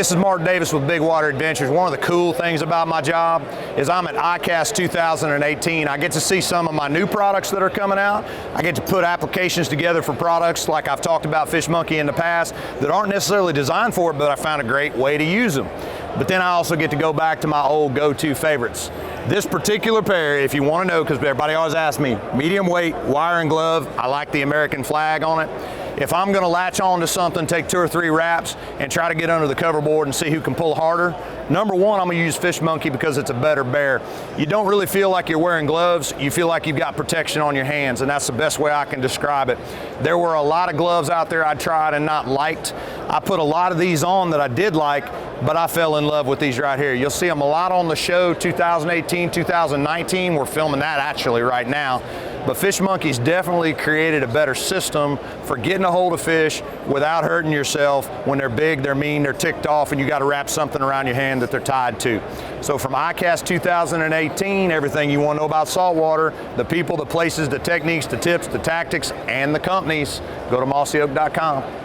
this is Mark Davis with Big Water Adventures. One of the cool things about my job is I'm at ICAST 2018. I get to see some of my new products that are coming out. I get to put applications together for products like I've talked about Fish Monkey in the past that aren't necessarily designed for it, but I found a great way to use them. But then I also get to go back to my old go-to favorites. This particular pair, if you want to know, because everybody always asks me, medium weight, wire and glove, I like the American flag on it. If I'm going to latch on to something, take 2 or 3 wraps and try to get under the cover board and see who can pull harder, number one, I'm going to use Fish Monkey because it's a better bear. You don't really feel like you're wearing gloves, you feel like you've got protection on your hands, and that's the best way I can describe it. There were a lot of gloves out there I tried and not liked. I put a lot of these on that I did like, but I fell in love with these right here. You'll see them a lot on the show 2018, 2019. We're filming that actually right now. But Fish Monkey's definitely created a better system for getting a hold of fish without hurting yourself. When they're big, they're mean, they're ticked off, and you got to wrap something around your hand that they're tied to. So from ICAST 2018, everything you want to know about saltwater, the people, the places, the techniques, the tips, the tactics, and the companies, go to mosseyoak.com.